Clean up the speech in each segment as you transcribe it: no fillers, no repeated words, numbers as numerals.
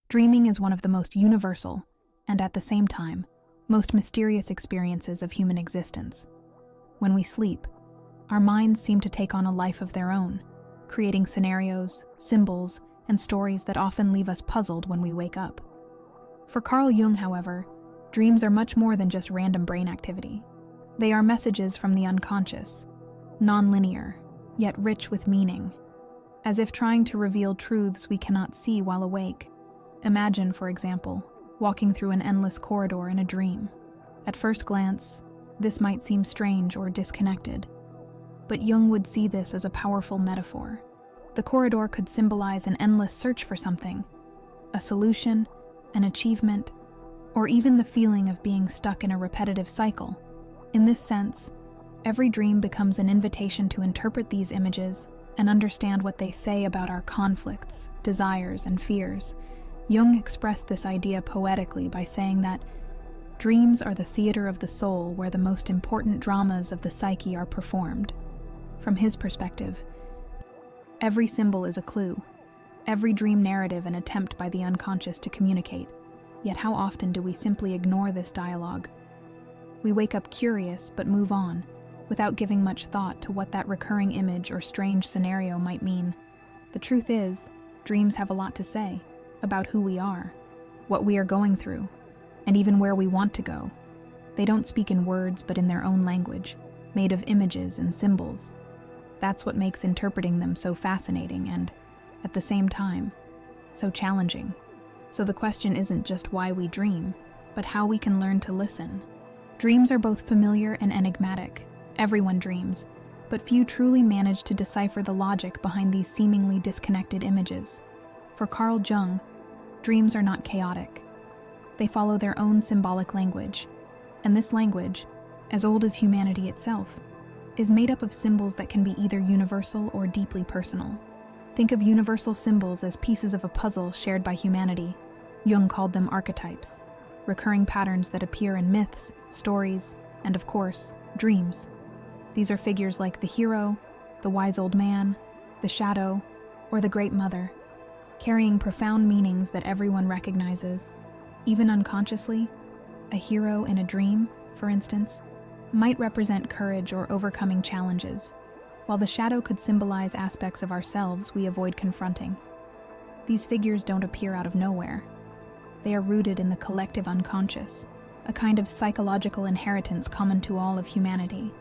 Dreaming is one of the most universal, and at the same time, most mysterious experiences of human existence. When we sleep, our minds seem to take on a life of their own, creating scenarios, symbols, and stories that often leave us puzzled when we wake up. For Carl Jung, however, dreams are much more than just random brain activity. They are messages from the unconscious, non-linear, yet rich with meaning, as if trying to reveal truths we cannot see while awake. Imagine, for example, walking through an endless corridor in a dream. At first glance, this might seem strange or disconnected, but Jung would see this as a powerful metaphor. The corridor could symbolize an endless search for something, a solution, an achievement, or even the feeling of being stuck in a repetitive cycle. In this sense, every dream becomes an invitation to interpret these images and understand what they say about our conflicts, desires, and fears. Jung expressed this idea poetically by saying that dreams are the theater of the soul where the most important dramas of the psyche are performed. From his perspective, every symbol is a clue, every dream narrative an attempt by the unconscious to communicate. Yet how often do we simply ignore this dialogue? We wake up curious but move on, without giving much thought to what that recurring image or strange scenario might mean. The truth is, dreams have a lot to say about who we are, what we are going through, and even where we want to go. They don't speak in words but in their own language, made of images and symbols. That's what makes interpreting them so fascinating and, at the same time, so challenging. So the question isn't just why we dream, but how we can learn to listen. Dreams are both familiar and enigmatic. Everyone dreams, but few truly manage to decipher the logic behind these seemingly disconnected images. For Carl Jung, dreams are not chaotic. They follow their own symbolic language, and this language, as old as humanity itself, is made up of symbols that can be either universal or deeply personal. Think of universal symbols as pieces of a puzzle shared by humanity. Jung called them archetypes, recurring patterns that appear in myths, stories, and of course, dreams. These are figures like the hero, the wise old man, the shadow, or the great mother, carrying profound meanings that everyone recognizes. Even unconsciously, a hero in a dream, for instance, might represent courage or overcoming challenges, while the shadow could symbolize aspects of ourselves we avoid confronting. These figures don't appear out of nowhere. They are rooted in the collective unconscious, a kind of psychological inheritance common to all of humanity.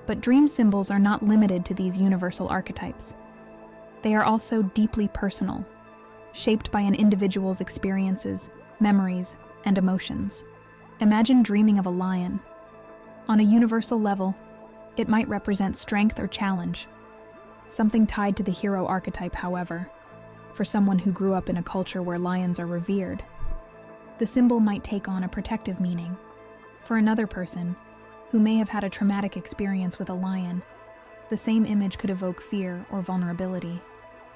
But dream symbols are not limited to these universal archetypes. They are also deeply personal, shaped by an individual's experiences, memories, and emotions. Imagine dreaming of a lion. On a universal level, it might represent strength or challenge, something tied to the hero archetype, however. For someone who grew up in a culture where lions are revered, the symbol might take on a protective meaning. For another person, who may have had a traumatic experience with a lion, the same image could evoke fear or vulnerability.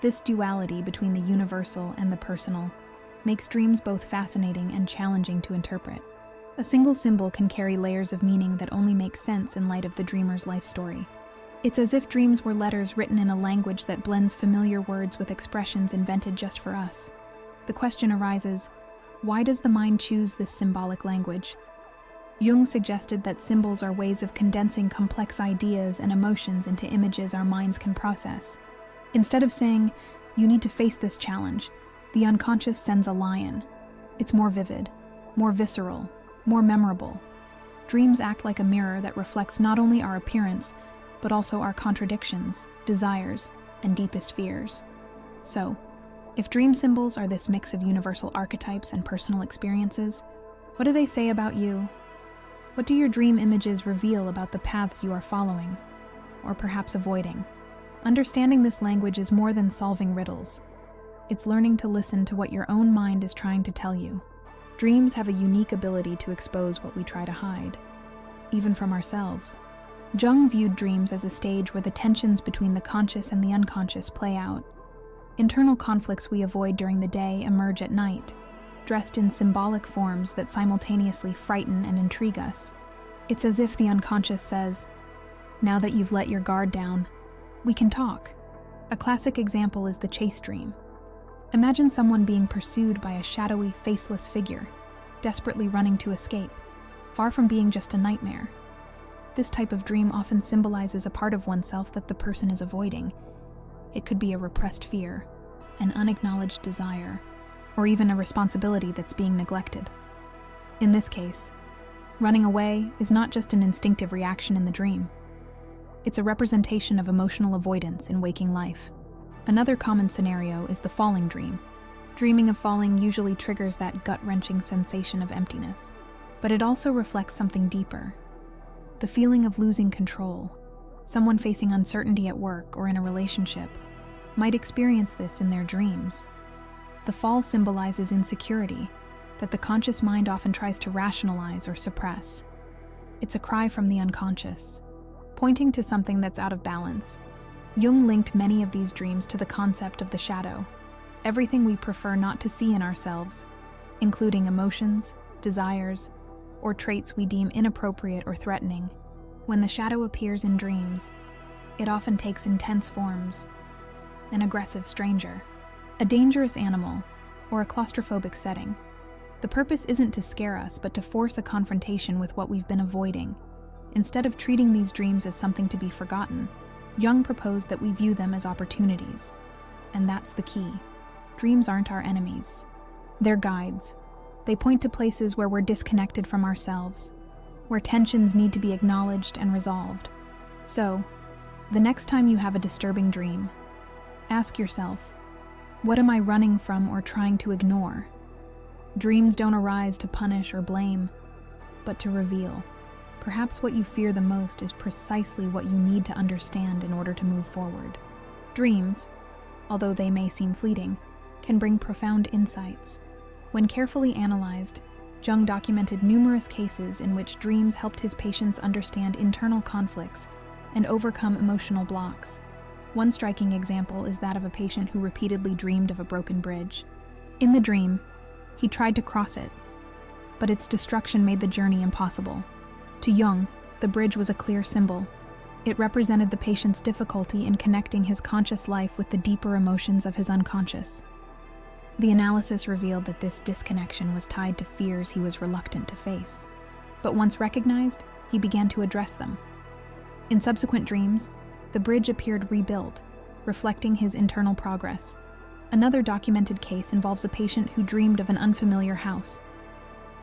This duality between the universal and the personal makes dreams both fascinating and challenging to interpret. A single symbol can carry layers of meaning that only make sense in light of the dreamer's life story. It's as if dreams were letters written in a language that blends familiar words with expressions invented just for us. The question arises, why does the mind choose this symbolic language? Jung suggested that symbols are ways of condensing complex ideas and emotions into images our minds can process. Instead of saying, "You need to face this challenge," the unconscious sends a lion. It's more vivid, more visceral, more memorable. Dreams act like a mirror that reflects not only our appearance, but also our contradictions, desires, and deepest fears. So, if dream symbols are this mix of universal archetypes and personal experiences, what do they say about you? What do your dream images reveal about the paths you are following, or perhaps avoiding? Understanding this language is more than solving riddles. It's learning to listen to what your own mind is trying to tell you. Dreams have a unique ability to expose what we try to hide, even from ourselves. Jung viewed dreams as a stage where the tensions between the conscious and the unconscious play out. Internal conflicts we avoid during the day emerge at night, dressed in symbolic forms that simultaneously frighten and intrigue us. It's as if the unconscious says, "Now that you've let your guard down, we can talk." A classic example is the chase dream. Imagine someone being pursued by a shadowy, faceless figure, desperately running to escape, far from being just a nightmare. This type of dream often symbolizes a part of oneself that the person is avoiding. It could be a repressed fear, an unacknowledged desire, or even a responsibility that's being neglected. In this case, running away is not just an instinctive reaction in the dream. It's a representation of emotional avoidance in waking life. Another common scenario is the falling dream. Dreaming of falling usually triggers that gut-wrenching sensation of emptiness. But it also reflects something deeper. The feeling of losing control. Someone facing uncertainty at work or in a relationship might experience this in their dreams. The fall symbolizes insecurity that the conscious mind often tries to rationalize or suppress. It's a cry from the unconscious, pointing to something that's out of balance. Jung linked many of these dreams to the concept of the shadow, everything we prefer not to see in ourselves, including emotions, desires, or traits we deem inappropriate or threatening. When the shadow appears in dreams, it often takes intense forms: an aggressive stranger, a dangerous animal, or a claustrophobic setting. The purpose isn't to scare us, but to force a confrontation with what we've been avoiding. Instead of treating these dreams as something to be forgotten, Jung proposed that we view them as opportunities. And that's the key. Dreams aren't our enemies. They're guides. They point to places where we're disconnected from ourselves, where tensions need to be acknowledged and resolved. So, the next time you have a disturbing dream, ask yourself, what am I running from or trying to ignore? Dreams don't arise to punish or blame, but to reveal. Perhaps what you fear the most is precisely what you need to understand in order to move forward. Dreams, although they may seem fleeting, can bring profound insights. When carefully analyzed, Jung documented numerous cases in which dreams helped his patients understand internal conflicts and overcome emotional blocks. One striking example is that of a patient who repeatedly dreamed of a broken bridge. In the dream, he tried to cross it, but its destruction made the journey impossible. To Jung, the bridge was a clear symbol. It represented the patient's difficulty in connecting his conscious life with the deeper emotions of his unconscious. The analysis revealed that this disconnection was tied to fears he was reluctant to face. But once recognized, he began to address them. In subsequent dreams, the bridge appeared rebuilt, reflecting his internal progress. Another documented case involves a patient who dreamed of an unfamiliar house.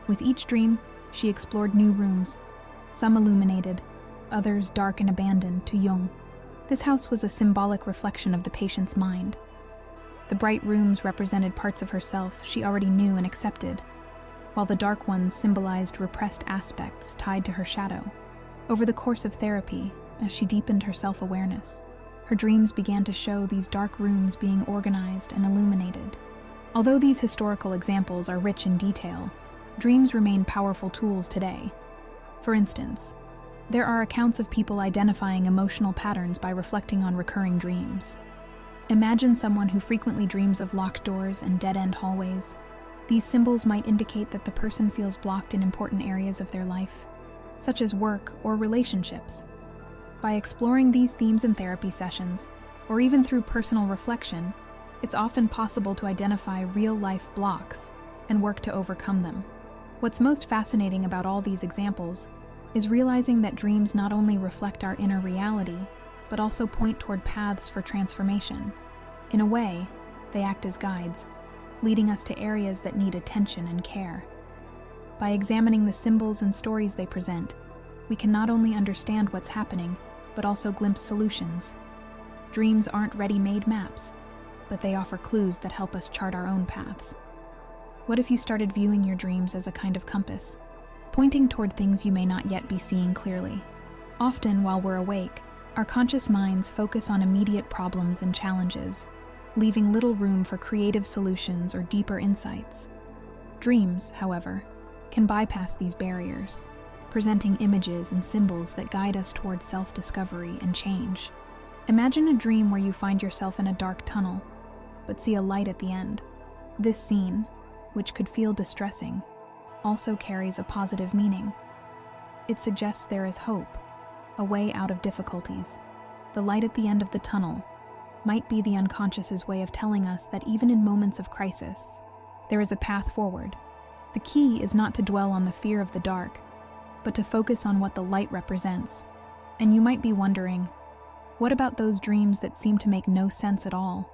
With each dream, she explored new rooms, some illuminated, others dark and abandoned. To Jung, this house was a symbolic reflection of the patient's mind. The bright rooms represented parts of herself she already knew and accepted, while the dark ones symbolized repressed aspects tied to her shadow. Over the course of therapy, as she deepened her self-awareness, her dreams began to show these dark rooms being organized and illuminated. Although these historical examples are rich in detail, dreams remain powerful tools today. For instance, there are accounts of people identifying emotional patterns by reflecting on recurring dreams. Imagine someone who frequently dreams of locked doors and dead-end hallways. These symbols might indicate that the person feels blocked in important areas of their life, such as work or relationships. By exploring these themes in therapy sessions, or even through personal reflection, it's often possible to identify real-life blocks and work to overcome them. What's most fascinating about all these examples is realizing that dreams not only reflect our inner reality, but also point toward paths for transformation. In a way, they act as guides, leading us to areas that need attention and care. By examining the symbols and stories they present, we can not only understand what's happening, but also glimpse solutions. Dreams aren't ready-made maps, but they offer clues that help us chart our own paths. What if you started viewing your dreams as a kind of compass, pointing toward things you may not yet be seeing clearly? Often, while we're awake, our conscious minds focus on immediate problems and challenges, leaving little room for creative solutions or deeper insights. Dreams, however, can bypass these barriers, presenting images and symbols that guide us toward self-discovery and change. Imagine a dream where you find yourself in a dark tunnel, but see a light at the end. This scene, which could feel distressing, also carries a positive meaning. It suggests there is hope, a way out of difficulties. The light at the end of the tunnel might be the unconscious's way of telling us that even in moments of crisis, there is a path forward. The key is not to dwell on the fear of the dark, but to focus on what the light represents. And you might be wondering, what about those dreams that seem to make no sense at all?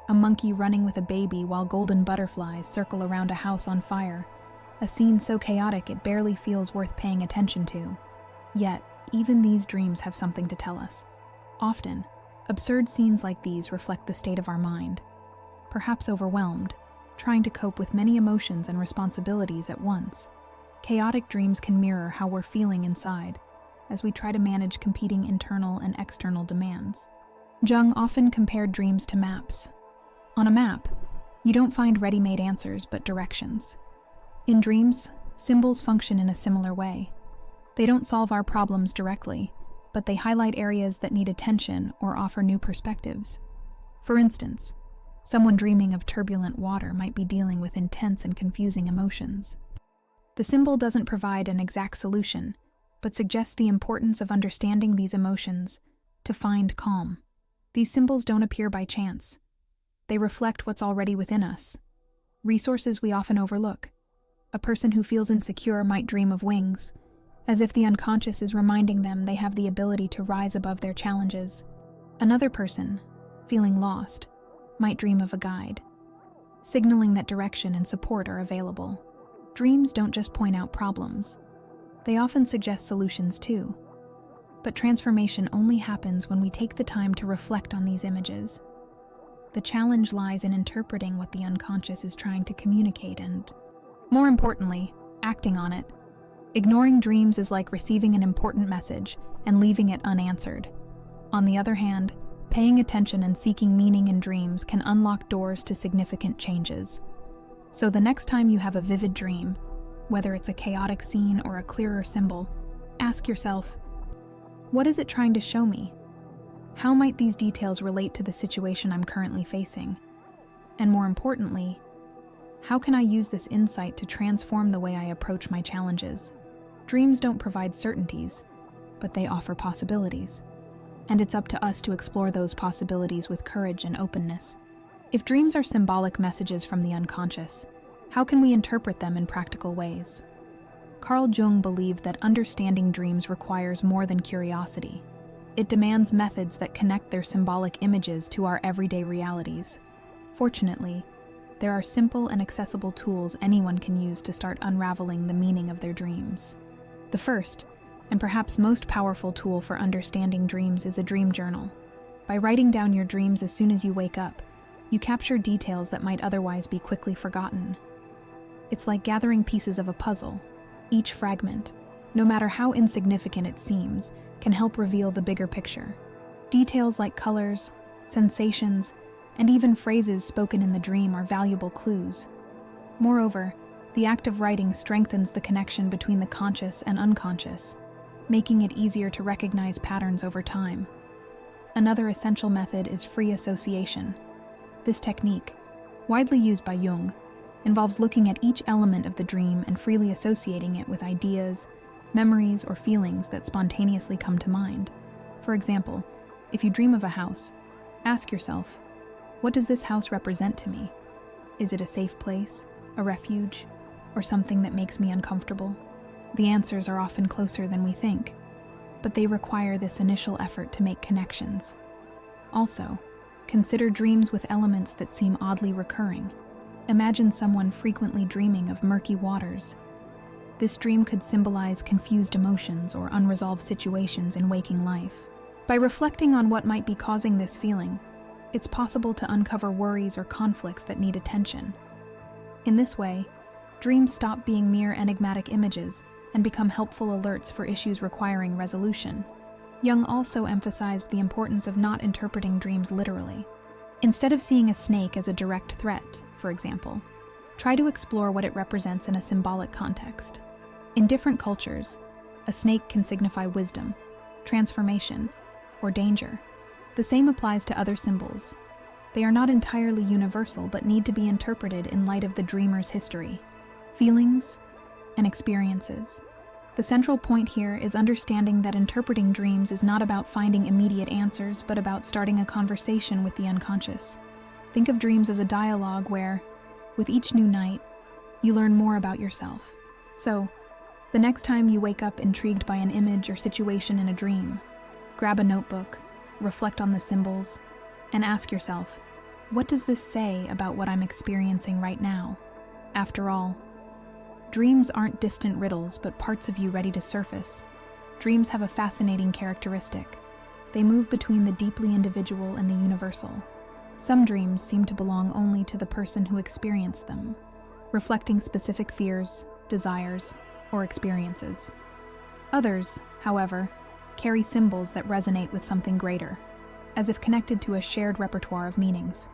A monkey running with a baby while golden butterflies circle around a house on fire. A scene so chaotic it barely feels worth paying attention to. Yet, even these dreams have something to tell us. Often, absurd scenes like these reflect the state of our mind, perhaps overwhelmed, trying to cope with many emotions and responsibilities at once. Chaotic dreams can mirror how we're feeling inside, as we try to manage competing internal and external demands. Jung often compared dreams to maps. On a map, you don't find ready-made answers but directions. In dreams, symbols function in a similar way. They don't solve our problems directly, but they highlight areas that need attention or offer new perspectives. For instance, someone dreaming of turbulent water might be dealing with intense and confusing emotions. The symbol doesn't provide an exact solution, but suggests the importance of understanding these emotions to find calm. These symbols don't appear by chance. They reflect what's already within us, resources we often overlook. A person who feels insecure might dream of wings, as if the unconscious is reminding them they have the ability to rise above their challenges. Another person, feeling lost, might dream of a guide, signaling that direction and support are available. Dreams don't just point out problems. They often suggest solutions too. But transformation only happens when we take the time to reflect on these images. The challenge lies in interpreting what the unconscious is trying to communicate and, more importantly, acting on it. Ignoring dreams is like receiving an important message and leaving it unanswered. On the other hand, paying attention and seeking meaning in dreams can unlock doors to significant changes. So the next time you have a vivid dream, whether it's a chaotic scene or a clearer symbol, ask yourself, what is it trying to show me? How might these details relate to the situation I'm currently facing? And more importantly, how can I use this insight to transform the way I approach my challenges? Dreams don't provide certainties, but they offer possibilities. And it's up to us to explore those possibilities with courage and openness. If dreams are symbolic messages from the unconscious, how can we interpret them in practical ways? Jung believed that understanding dreams requires more than curiosity. It demands methods that connect their symbolic images to our everyday realities. Fortunately, there are simple and accessible tools anyone can use to start unraveling the meaning of their dreams. The first, and perhaps most powerful tool for understanding dreams is a dream journal. By writing down your dreams as soon as you wake up, you capture details that might otherwise be quickly forgotten. It's like gathering pieces of a puzzle. Each fragment, no matter how insignificant it seems, can help reveal the bigger picture. Details like colors, sensations, and even phrases spoken in the dream are valuable clues. Moreover, the act of writing strengthens the connection between the conscious and unconscious, making it easier to recognize patterns over time. Another essential method is free association. This technique, widely used by Jung, involves looking at each element of the dream and freely associating it with ideas, memories, or feelings that spontaneously come to mind. For example, if you dream of a house, ask yourself, what does this house represent to me? Is it a safe place, a refuge, or something that makes me uncomfortable? The answers are often closer than we think, but they require this initial effort to make connections. Also, consider dreams with elements that seem oddly recurring. Imagine someone frequently dreaming of murky waters. This dream could symbolize confused emotions or unresolved situations in waking life. By reflecting on what might be causing this feeling, it's possible to uncover worries or conflicts that need attention. In this way, dreams stop being mere enigmatic images and become helpful alerts for issues requiring resolution. Jung also emphasized the importance of not interpreting dreams literally. Instead of seeing a snake as a direct threat, for example, try to explore what it represents in a symbolic context. In different cultures, a snake can signify wisdom, transformation, or danger. The same applies to other symbols. They are not entirely universal but need to be interpreted in light of the dreamer's history, feelings, and experiences. The central point here is understanding that interpreting dreams is not about finding immediate answers, but about starting a conversation with the unconscious. Think of dreams as a dialogue where, with each new night, you learn more about yourself. So, the next time you wake up intrigued by an image or situation in a dream, grab a notebook, reflect on the symbols, and ask yourself, what does this say about what I'm experiencing right now? After all, dreams aren't distant riddles, but parts of you ready to surface. Dreams have a fascinating characteristic. They move between the deeply individual and the universal. Some dreams seem to belong only to the person who experienced them, reflecting specific fears, desires, or experiences. Others, however, carry symbols that resonate with something greater, as if connected to a shared repertoire of meanings.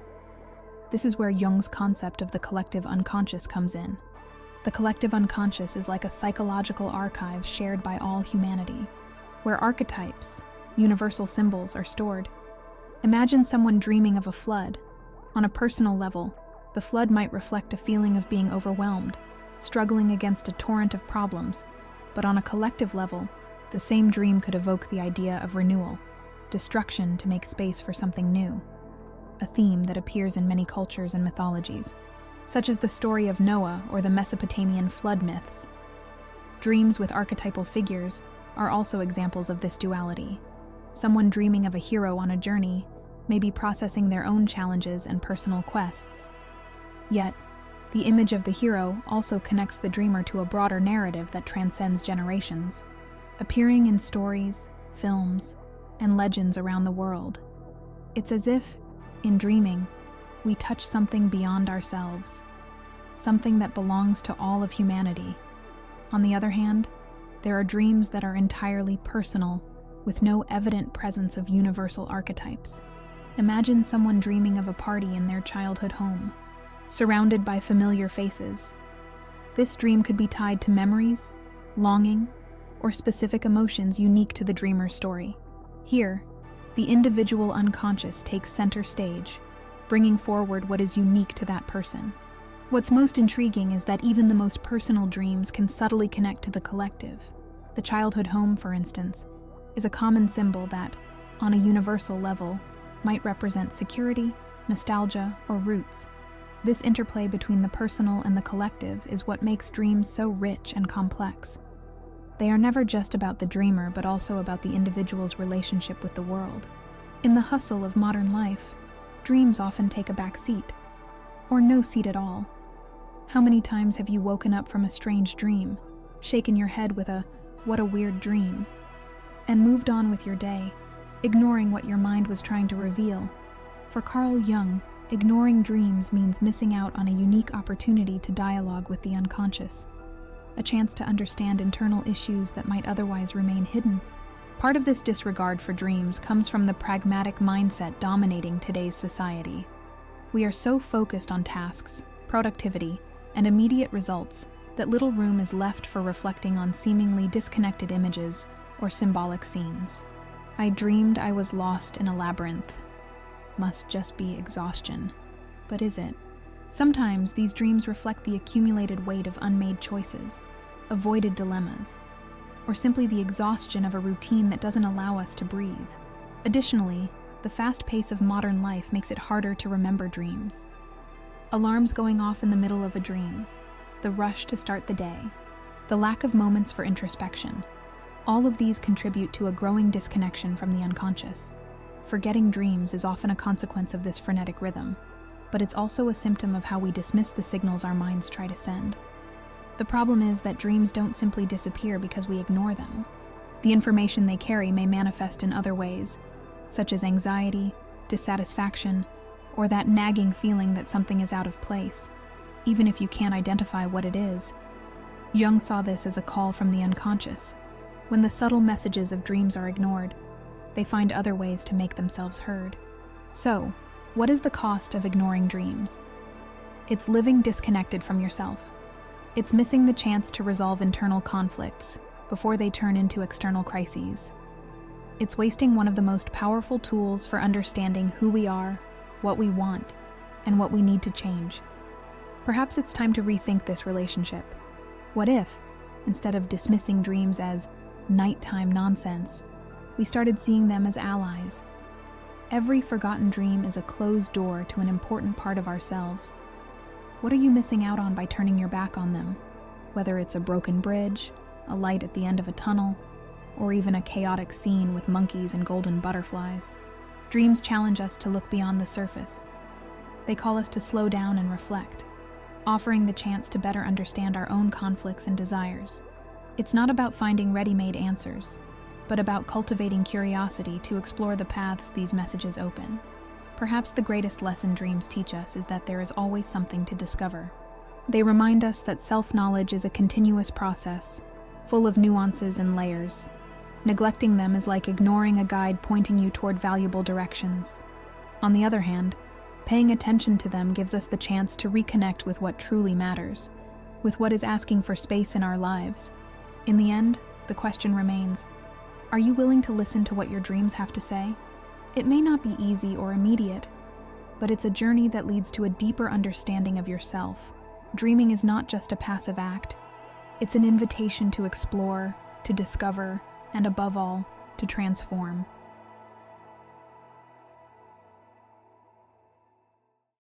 This is where Jung's concept of the collective unconscious comes in. The collective unconscious is like a psychological archive shared by all humanity, where archetypes, universal symbols, are stored. Imagine someone dreaming of a flood. On a personal level, the flood might reflect a feeling of being overwhelmed, struggling against a torrent of problems, but on a collective level, the same dream could evoke the idea of renewal, destruction to make space for something new, a theme that appears in many cultures and mythologies, such as the story of Noah or the Mesopotamian flood myths. Dreams with archetypal figures are also examples of this duality. Someone dreaming of a hero on a journey may be processing their own challenges and personal quests. Yet, the image of the hero also connects the dreamer to a broader narrative that transcends generations, appearing in stories, films, and legends around the world. It's as if, in dreaming, we touch something beyond ourselves, something that belongs to all of humanity. On the other hand, there are dreams that are entirely personal, with no evident presence of universal archetypes. Imagine someone dreaming of a party in their childhood home, surrounded by familiar faces. This dream could be tied to memories, longing, or specific emotions unique to the dreamer's story. Here, the individual unconscious takes center stage, bringing forward what is unique to that person. What's most intriguing is that even the most personal dreams can subtly connect to the collective. The childhood home, for instance, is a common symbol that, on a universal level, might represent security, nostalgia, or roots. This interplay between the personal and the collective is what makes dreams so rich and complex. They are never just about the dreamer, but also about the individual's relationship with the world. In the hustle of modern life, dreams often take a back seat, or no seat at all. How many times have you woken up from a strange dream, shaken your head with a "what a weird dream," and moved on with your day, ignoring what your mind was trying to reveal? For Carl Jung, ignoring dreams means missing out on a unique opportunity to dialogue with the unconscious, a chance to understand internal issues that might otherwise remain hidden. Part of this disregard for dreams comes from the pragmatic mindset dominating today's society. We are so focused on tasks, productivity, and immediate results that little room is left for reflecting on seemingly disconnected images or symbolic scenes. I dreamed I was lost in a labyrinth. Must just be exhaustion. But is it? Sometimes these dreams reflect the accumulated weight of unmade choices, avoided dilemmas, or simply the exhaustion of a routine that doesn't allow us to breathe. Additionally, the fast pace of modern life makes it harder to remember dreams. Alarms going off in the middle of a dream, the rush to start the day, the lack of moments for introspection, all of these contribute to a growing disconnection from the unconscious. Forgetting dreams is often a consequence of this frenetic rhythm, but it's also a symptom of how we dismiss the signals our minds try to send. The problem is that dreams don't simply disappear because we ignore them. The information they carry may manifest in other ways, such as anxiety, dissatisfaction, or that nagging feeling that something is out of place, even if you can't identify what it is. Jung saw this as a call from the unconscious. When the subtle messages of dreams are ignored, they find other ways to make themselves heard. So, what is the cost of ignoring dreams? It's living disconnected from yourself. It's missing the chance to resolve internal conflicts before they turn into external crises. It's wasting one of the most powerful tools for understanding who we are, what we want, and what we need to change. Perhaps it's time to rethink this relationship. What if, Instead of dismissing dreams as nighttime nonsense, we started seeing them as allies. Every forgotten dream is a closed door to an important part of ourselves. What are you missing out on by turning your back on them? Whether it's a broken bridge, a light at the end of a tunnel, or even a chaotic scene with monkeys and golden butterflies. Dreams challenge us to look beyond the surface. They call us to slow down and reflect, offering the chance to better understand our own conflicts and desires. It's not about finding ready-made answers, but about cultivating curiosity to explore the paths these messages open. Perhaps the greatest lesson dreams teach us is that there is always something to discover. They remind us that self-knowledge is a continuous process, full of nuances and layers. Neglecting them is like ignoring a guide pointing you toward valuable directions. On the other hand, paying attention to them gives us the chance to reconnect with what truly matters, with what is asking for space in our lives. In the end, the question remains, are you willing to listen to what your dreams have to say? It may not be easy or immediate, but it's a journey that leads to a deeper understanding of yourself. Dreaming is not just a passive act. It's an invitation to explore, to discover, and above all, to transform.